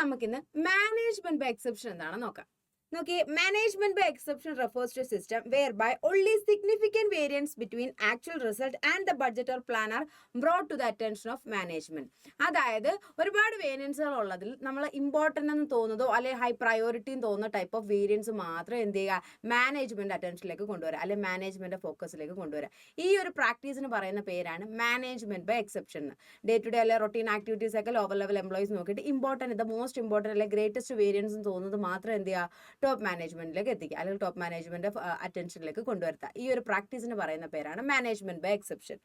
നമുക്കിന്ന് management by exception എന്താണെന്ന് നോക്കാം. നോക്കിയേ, management by exception refers to a system whereby only significant variance between actual result and the budget or plan are brought to the attention of management. അതായത് ഒരുപാട് വേരിയൻസുകൾ ഉള്ളതിൽ നമ്മൾ important എന്ന് തോന്നുന്നതോ അല്ലെങ്കിൽ ഹൈ പ്രയോറിറ്റി എന്ന് തോന്നുന്ന ടൈപ്പ് ഓഫ് വേരിയൻസ് മാത്രം എന്ത് ചെയ്യുക, മാനേജ്മെന്റ് അറ്റൻഷനിലേക്ക് കൊണ്ടുവരിക അല്ലെങ്കിൽ മാനേജ്മെന്റ് ഫോക്കസിലേക്ക് കൊണ്ടുവരിക. ഈ ഒരു പ്രാക്ടീസിന് പറയുന്ന പേരാണ് management by exception. Day to day അല്ലെങ്കിൽ റൊട്ടീൻ ആക്ടിവിറ്റീസ് ഒക്കെ ലോവർ ലെവൽ എംപ്ലോയീസ് നോക്കിയിട്ട് ഇമ്പോർട്ടൻറ്റ് ദ മോസ്റ്റ് ഇമ്പോർട്ടൻറ്റ് അല്ലെങ്കിൽ ഗ്രേറ്റസ്റ്റ് വേരിയൻസ് എന്ന് തോന്നുന്നത് മാത്രം എന്ത് ചെയ്യുക, ടോപ്പ് മാനേജ്മെന്റിലേക്ക് എത്തിക്കുക അല്ലെങ്കിൽ ടോപ്പ് മാനേജ്മെന്റ് അറ്റൻഷനിലേക്ക് കൊണ്ടുവരുത്തുക. ഈ ഒരു പ്രാക്ടീസിന് പറയുന്ന പേരാണ് മാനേജ്മെന്റ് ബൈ എക്സെപ്ഷൻ.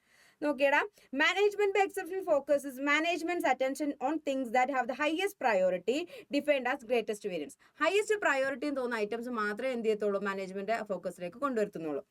നോക്കിയടാ, management by exception focuses management's attention on things that have the highest priority defined as greatest variance. Highest priority എന്ന് തോന്നുന്ന ഐറ്റംസ് മാത്രമേ എന്ത് ചെയ്യത്തുള്ളൂ, മാനേജ്മെന്റ് ഫോക്കസിലേക്ക് കൊണ്ടുവരുത്തുന്നുള്ളൂ.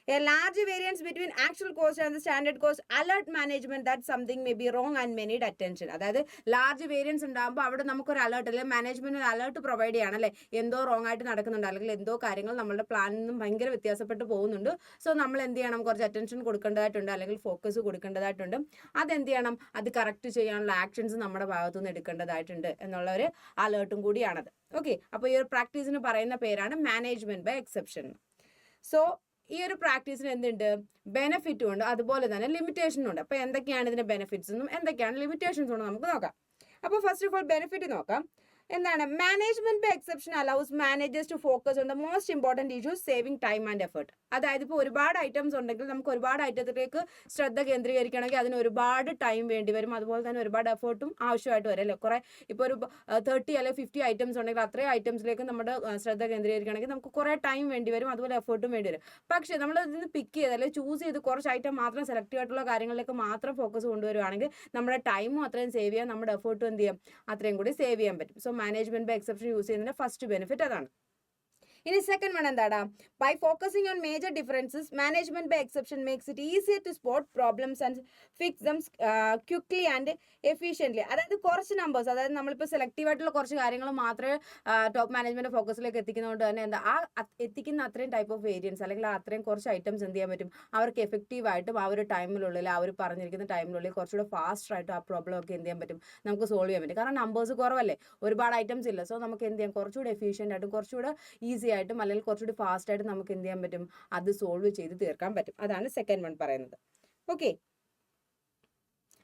A large variance between actual cost and the standard cost alert management that something may be wrong and may need attention. അതായത് large variance ഉണ്ടാകുമ്പോൾ അവിടെ നമുക്കൊരു അലേർട്ട് അല്ലെങ്കിൽ മാനേജ്മെന്റ് ഒരു അലേർട്ട് പ്രൊവൈഡ് ചെയ്യണം അല്ലേ, എന്തോ റോങ് ആയിട്ട് നടക്കുന്നുണ്ട് അല്ലെങ്കിൽ എന്തോ കാര്യങ്ങൾ നമ്മുടെ പ്ലാനിൽ നിന്നും ഭയങ്കര വ്യത്യാസപ്പെട്ട് പോകുന്നുണ്ട്. സോ നമ്മൾ എന്ത് ചെയ്യണം, കുറച്ച് അറ്റൻഷൻ കൊടുക്കേണ്ടതായിട്ടുണ്ട് അല്ലെങ്കിൽ ഫോക്കസ് കൊടുക്കേണ്ടതായിട്ടുണ്ട്. അതെന്ത് ചെയ്യണം, അത് കറക്റ്റ് ചെയ്യാനുള്ള ആക്ഷൻസ് നമ്മുടെ ഭാഗത്തുനിന്ന് എടുക്കേണ്ടതായിട്ടുണ്ട് എന്നുള്ള ഒരു അലേർട്ടും കൂടിയാണത്. ഓക്കെ, അപ്പോൾ ഈ ഒരു പ്രാക്ടീസിന് പറയുന്ന പേരാണ് മാനേജ്മെന്റ് ബൈ എക്സെപ്ഷൻ. സോ ഈ ഒരു പ്രാക്ടീസിന് എന്തുണ്ട്, ബെനിഫിറ്റും ഉണ്ട് അതുപോലെ തന്നെ ലിമിറ്റേഷനും ഉണ്ട്. അപ്പോൾ എന്തൊക്കെയാണ് ഇതിന്റെ ബെനിഫിറ്റ്സ് എന്നും എന്തൊക്കെയാണ് ലിമിറ്റേഷൻസ് ഉണ്ടെന്ന് നമുക്ക് നോക്കാം. അപ്പോൾ ഫസ്റ്റ് ഓഫ് ഓൾ ബെനിഫിറ്റ് നോക്കാം. എന്താണ്, management by exception allows managers to focus on the most important issues saving time and effort. അതായത് ഇപ്പോൾ ഒരുപാട് ഐറ്റംസ് ഉണ്ടെങ്കിൽ നമുക്ക് ഒരുപാട് ഐറ്റത്തിലേക്ക് ശ്രദ്ധ കേന്ദ്രീകരിക്കണമെങ്കിൽ അതിന് ഒരുപാട് ടൈം വേണ്ടി വരും, അതുപോലെ തന്നെ ഒരുപാട് എഫേർട്ടും ആവശ്യമായിട്ട് വരും അല്ലേ. കുറേ ഇപ്പോൾ ഒരു 30 അല്ലെങ്കിൽ 50 ഐറ്റംസ് ഉണ്ടെങ്കിൽ അത്രയും ഐറ്റംസിലേക്ക് നമ്മുടെ ശ്രദ്ധ കേന്ദ്രീകരിക്കണമെങ്കിൽ നമുക്ക് കുറേ ടൈം വേണ്ടി വരും, അതുപോലെ എഫേർട്ടും വേണ്ടി വരും. പക്ഷേ നമ്മൾ ഇതിന് പിക്ക് ചെയ്ത് അല്ലെങ്കിൽ ചൂസ് ചെയ്ത് കുറച്ച് ഐറ്റം മാത്രം സെലക്റ്റീവ് ആയിട്ടുള്ള കാര്യങ്ങളിലേക്ക് മാത്രം ഫോക്കസ് കൊണ്ടുവരുവാണെങ്കിൽ നമ്മുടെ ടൈമും അത്രയും സേവ് ചെയ്യാം, നമ്മുടെ എഫേർട്ടും എന്ത് ചെയ്യാം, അത്രയും കൂടി സേവ് ചെയ്യാൻ പറ്റും. So management by exception use ചെയ്യുന്നതിന്റെ ഫസ്റ്റ് ബെനിഫിറ്റ് അതാണ്. ഇനി സെക്കൻഡ് വൺ എന്താടാ, by focusing on major differences management by exception makes it easier to spot problems and fix them quickly and efficiently. അതായത് കുറച്ച് നമ്പേഴ്സ്, അതായത് നമ്മളിപ്പോൾ സെലക്റ്റീവ് ആയിട്ടുള്ള കുറച്ച് കാര്യങ്ങൾ മാത്രമേ ടോപ്പ് മാനേജ്മെന്റ് ഫോക്കസിലേക്ക് എത്തിക്കുന്നതുകൊണ്ട് തന്നെ എന്താ ആ എത്തിക്കുന്ന അത്രയും ടൈപ്പ് ഓഫ് വേരിയൻസ് അല്ലെങ്കിൽ അത്രയും കുറച്ച് ഐറ്റംസ് എന്ത് ചെയ്യാൻ പറ്റും, അവർക്ക് എഫക്റ്റീവായിട്ടും ആ ഒരു ടൈമിനുള്ളിൽ അവർ പറഞ്ഞിരിക്കുന്ന ടൈമിനുള്ളിൽ കുറച്ചുകൂടെ ഫാസ്റ്റ് ആയിട്ട് ആ പ്രോബ്ലം ഒക്കെ എന്ത് ചെയ്യാൻ പറ്റും, നമുക്ക് സോൾവ് ചെയ്യാൻ പറ്റും. കാരണം നമ്പേഴ്സ് കുറവല്ലേ, ഒരുപാട് ഐറ്റംസ് ഇല്ല. സോ നമുക്ക് എന്ത് ചെയ്യാം, കുറച്ചുകൂടെ എഫിഷ്യൻ്റ് ആയിട്ടും കുറച്ചുകൂടെ ഈസി ആയിട്ടും അല്ലെങ്കിൽ കുറച്ചുകൂടി ഫാസ്റ്റ് ആയിട്ട് നമുക്ക് എന്ത് ചെയ്യാൻ പറ്റും, അത് സോൾവ് ചെയ്ത് തീർക്കാൻ പറ്റും. അതാണ് സെക്കൻഡ് വൺ പറയുന്നത്. ഓക്കെ,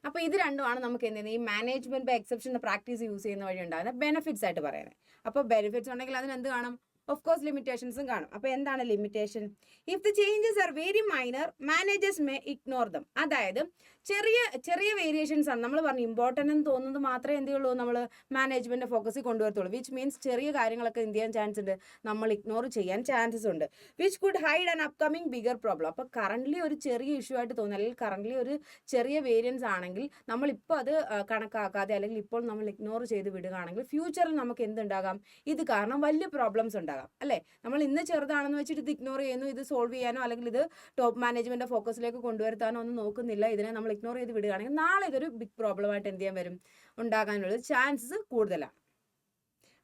അപ്പോൾ ഇത് രണ്ടുമാണ് നമുക്ക് എന്ത് ചെയ്യുന്നത്, ഈ management by exception practice use ചെയ്യുന്ന വഴി ഉണ്ടാകുന്ന ബെനിഫിറ്റ്സ് ആയിട്ട് പറയുന്നത്. അപ്പോൾ ബെനിഫിറ്റ്സ് ഉണ്ടെങ്കിൽ അതിന് എന്ത് കാണും, ഓഫ് കോഴ്സ് ലിമിറ്റേഷൻസും കാണും. അപ്പോൾ എന്താണ് limitation? If the changes are very minor managers may ignore dum. അതായത് ചെറിയ ചെറിയ വേരിയേഷൻസ് ആണ്, നമ്മൾ പറഞ്ഞു ഇമ്പോർട്ടൻ്റ് എന്ന് തോന്നുന്നത് മാത്രമേ എന്ത് ചെയ്യുള്ളൂ, നമ്മൾ മാനേജ്മെന്റ് ഫോക്കസിൽ കൊണ്ടുവരത്തുള്ളൂ. വിച്ച് മീൻസ് ചെറിയ കാര്യങ്ങളൊക്കെ എന്ത് ചെയ്യാൻ ചാൻസ് ഉണ്ട്, നമ്മൾ ഇഗ്നോർ ചെയ്യാൻ ചാൻസസ് ഉണ്ട്. Which could hide an upcoming bigger problem. അപ്പോൾ കറന്റ് ഒരു ചെറിയ ഇഷ്യൂ ആയിട്ട് തോന്നുന്നു അല്ലെങ്കിൽ കറന്റ് ഒരു ചെറിയ വേരിയൻസ് ആണെങ്കിൽ നമ്മളിപ്പോൾ അത് കണക്കാക്കാതെ അല്ലെങ്കിൽ ഇപ്പോൾ നമ്മൾ ഇഗ്നോർ ചെയ്ത് വിടുകയാണെങ്കിൽ ഫ്യൂച്ചറിൽ നമുക്ക് എന്തുണ്ടാകാം, ഇത് കാരണം വലിയ പ്രോബ്ലംസ് ഉണ്ടാകാം അല്ലേ. നമ്മൾ ഇന്ന് ചെറുതാണെന്ന് വെച്ചിട്ട് ഇത് ഇഗ്നോർ ചെയ്യുന്നു, ഇത് സോൾവ് ചെയ്യാനോ അല്ലെങ്കിൽ ഇത് ടോപ്പ് മാനേജ്മെന്റ് ഫോക്കസിലേക്ക് കൊണ്ടുവരുത്താനോ ഒന്നും നോക്കുന്നില്ല, ഇതിനെ നമ്മൾ ഇഗ്നോർ ചെയ്ത് വിടുകയാണെങ്കിൽ നാളെ ഇതൊരു ബിഗ് പ്രോബ്ലം ആയിട്ട് എന്ത് ചെയ്യാൻ വരും, ഉണ്ടാകാനുള്ള ചാൻസസ് കൂടുതലാണ്.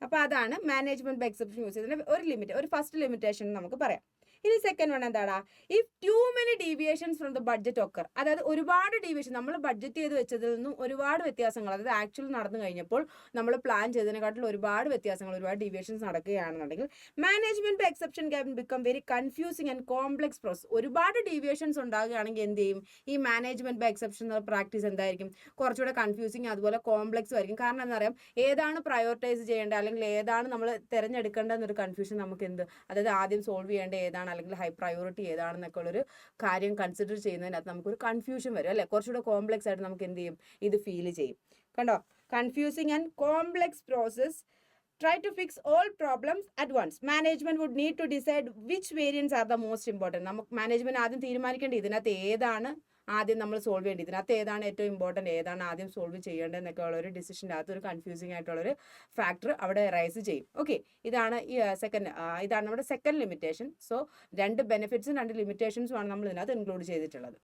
അപ്പോൾ അതാണ് മാനേജ്മെന്റ് ബൈ എക്സെപ്ഷൻ യൂസ് ചെയ്തതിന്റെ ഒരു ലിമിറ്റ്, ഒരു ഫസ്റ്റ് ലിമിറ്റേഷൻ നമുക്ക് പറയാം. ഇനി സെക്കൻഡ് വൺ എന്താടാ, if to many deviations from the budget occur. അതായത് ഒരുപാട് ഡീവിയേഷൻ, നമ്മൾ ബഡ്ജറ്റ് ചെയ്ത് വെച്ചതിൽ നിന്നും ഒരുപാട് വ്യത്യാസങ്ങൾ, അതായത് ആക്ച്വൽ നടന്നു കഴിഞ്ഞപ്പോൾ നമ്മൾ പ്ലാൻ ചെയ്തതിനെക്കാട്ടിൽ ഒരുപാട് വ്യത്യാസങ്ങൾ, ഒരുപാട് ഡീവിയേഷൻസ് നടക്കുകയാണെന്നുണ്ടെങ്കിൽ management by exception can become very confusing and complex process. ഒരുപാട് ഡീവിയേഷൻസ് ഉണ്ടാകുകയാണെങ്കിൽ എന്ത് ചെയ്യും, ഈ മാനേജ്മെന്റ് ബൈ എക്സെപ്ഷൻ പ്രാക്ടീസ് എന്തായിരിക്കും, കുറച്ചുകൂടെ കൺഫ്യൂസിങ് അതുപോലെ കോംപ്ലക്സും ആയിരിക്കും. കാരണം എന്താ പറയുക, ഏതാണ് പ്രയോറിറ്റൈസ് ചെയ്യേണ്ടത് അല്ലെങ്കിൽ ഏതാണ് നമ്മൾ തിരഞ്ഞെടുക്കേണ്ടതെന്നൊരു കൺഫ്യൂഷൻ നമുക്ക് അതായത് ആദ്യം സോൾവ് ചെയ്യേണ്ട ഏതാണ് അല്ലെങ്കിൽ ഹൈ പ്രയോറിറ്റി ഏതാണെന്നൊക്കെ ഉള്ളൊരു കാര്യം കൺസിഡർ ചെയ്യുന്നതിനകത്ത് നമുക്കൊരു കൺഫ്യൂഷൻ വരും അല്ലേ. കുറച്ചുകൂടെ കോംപ്ലക്സ് ആയിട്ട് നമുക്ക് എന്ത് ചെയ്യും, ഇത് ഫീൽ ചെയ്യും. കണ്ടോ, confusing and complex process. Try to fix all problems at once. Management would need to decide which variants are the most important. നമുക്ക് മാനേജ്മെന്റ് ആദ്യം തീരുമാനിക്കേണ്ടത് ഇതിനകത്ത് ഏതാണ് ആദ്യം നമ്മൾ സോൾവ് ചെയ്യേണ്ടത്, ഇതിനകത്ത് ഏതാണ് ഏറ്റവും ഇമ്പോർട്ടൻറ്റ്, ഏതാണ് ആദ്യം സോൾവ് ചെയ്യേണ്ടതെന്നൊക്കെ ഉള്ള ഒരു ഡിസിഷൻ്റെ അകത്ത് ഒരു കൺഫ്യൂസിങ് ആയിട്ടുള്ളൊരു ഫാക്ടർ അവിടെ റൈസ് ചെയ്യും. ഓക്കെ, ഇതാണ് ഈ ഇതാണ് നമ്മുടെ സെക്കൻഡ് ലിമിറ്റേഷൻ. സോ രണ്ട് ബെനിഫിറ്റ്സും രണ്ട് ലിമിറ്റേഷൻസും ആണ് നമ്മൾ ഇതിനകത്ത് ഇൻക്ലൂഡ് ചെയ്തിട്ടുള്ളത്.